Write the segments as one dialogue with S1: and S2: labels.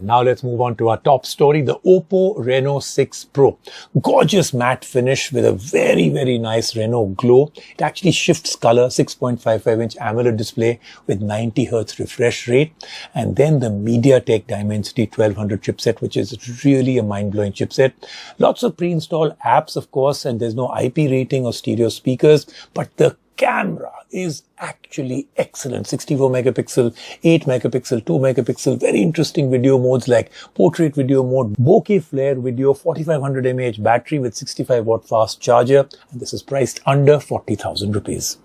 S1: Now let's move on to our top story, the Oppo Reno 6 Pro. Gorgeous matte finish with a very, very nice RENOGLOW. It actually shifts color, 6.55-inch AMOLED display with 90 Hz refresh rate. And then the MediaTek Dimensity 1200 chipset, which is really a mind-blowing chipset. Lots of pre-installed apps, of course, and there's no IP rating or stereo speakers, but the camera is actually excellent. 64 megapixel, 8 megapixel, 2 megapixel, very interesting video modes like portrait video mode, bokeh flare video, 4500 mAh battery with 65 watt fast charger, and this is priced under 40,000 rupees.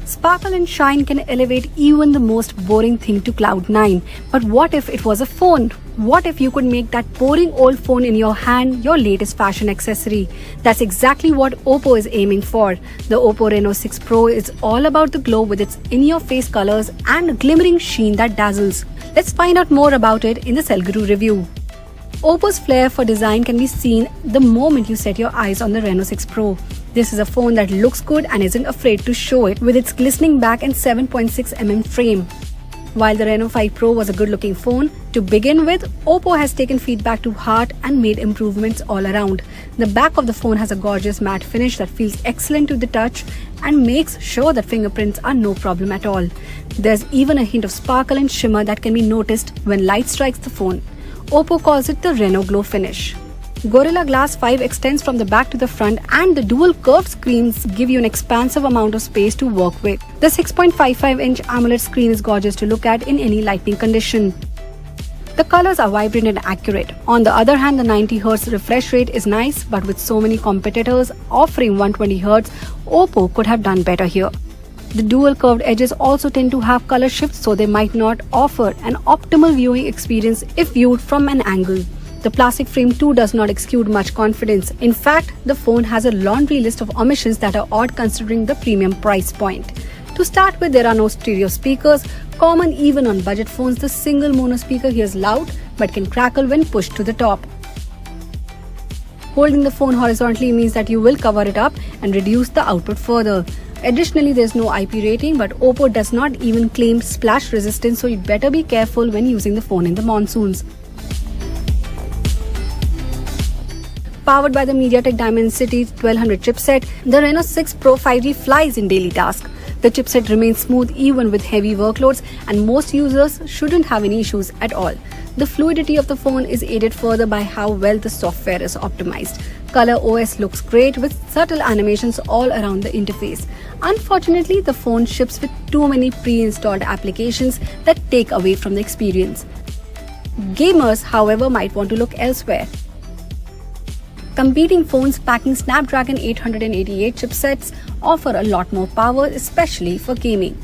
S2: Sparkle and shine can elevate even the most boring thing to cloud 9. But what if it was a phone? What if you could make that boring old phone in your hand your latest fashion accessory? That's exactly what Oppo is aiming for. The Oppo Reno 6 Pro is all about the glow with its in-your-face colors and a glimmering sheen that dazzles. Let's find out more about it in the Cell Guru review. Oppo's flair for design can be seen the moment you set your eyes on the Reno 6 Pro. This is a phone that looks good and isn't afraid to show it with its glistening back and 7.6mm frame. While the Reno 5 Pro was a good-looking phone, to begin with, Oppo has taken feedback to heart and made improvements all around. The back of the phone has a gorgeous matte finish that feels excellent to the touch and makes sure that fingerprints are no problem at all. There's even a hint of sparkle and shimmer that can be noticed when light strikes the phone. Oppo calls it the RENOGLOW finish. Gorilla Glass 5 extends from the back to the front, and the dual curved screens give you an expansive amount of space to work with. The 6.55-inch AMOLED screen is gorgeous to look at in any lighting condition. The colors are vibrant and accurate. On the other hand, the 90 Hz refresh rate is nice, but with so many competitors offering 120 Hz, Oppo could have done better here. The dual curved edges also tend to have color shifts, so they might not offer an optimal viewing experience if viewed from an angle. The plastic frame too does not exude much confidence. In fact, the phone has a laundry list of omissions that are odd considering the premium price point. To start with, there are no stereo speakers. Common even on budget phones, the single mono speaker here is loud but can crackle when pushed to the top. Holding the phone horizontally means that you will cover it up and reduce the output further. Additionally, there is no IP rating, but Oppo does not even claim splash resistance, so you'd better be careful when using the phone in the monsoons. Powered by the MediaTek Dimensity 1200 chipset, the Reno 6 Pro 5G flies in daily tasks. The chipset remains smooth even with heavy workloads, and most users shouldn't have any issues at all. The fluidity of the phone is aided further by how well the software is optimized. Color OS looks great with subtle animations all around the interface. Unfortunately, the phone ships with too many pre-installed applications that take away from the experience. Gamers, however, might want to look elsewhere. Competing phones packing Snapdragon 888 chipsets offer a lot more power, especially for gaming.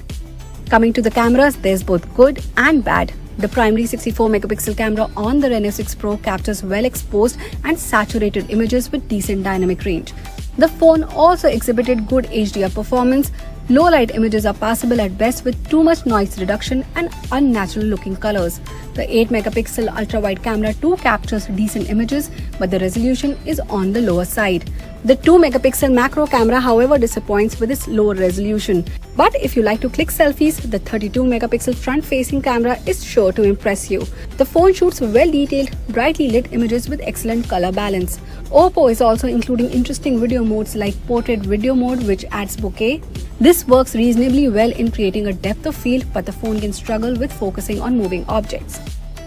S2: Coming to the cameras, there's both good and bad. The primary 64-megapixel camera on the Reno 6 Pro captures well-exposed and saturated images with decent dynamic range. The phone also exhibited good HDR performance. Low-light images are passable at best with too much noise reduction and unnatural-looking colors. The 8-megapixel ultra-wide camera too captures decent images, but the resolution is on the lower side. The 2-megapixel macro camera, however, disappoints with its lower resolution. But if you like to click selfies, the 32-megapixel front-facing camera is sure to impress you. The phone shoots well-detailed, brightly lit images with excellent color balance. Oppo is also including interesting video modes like portrait video mode, which adds bokeh. This works reasonably well in creating a depth of field, but the phone can struggle with focusing on moving objects.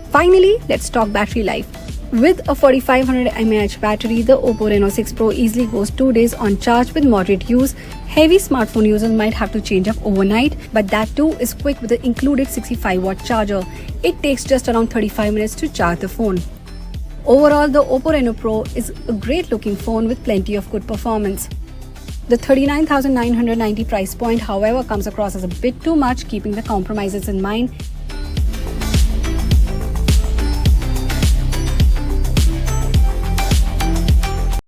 S2: Finally, let's talk battery life. With a 4500 mAh battery, the Oppo Reno 6 Pro easily goes 2 days on charge with moderate use. Heavy smartphone users might have to change up overnight, but that too is quick with the included 65-watt charger. It takes just around 35 minutes to charge the phone. Overall, the Oppo Reno Pro is a great-looking phone with plenty of good performance. The 39,990 price point, however, comes across as a bit too much, keeping the compromises in mind.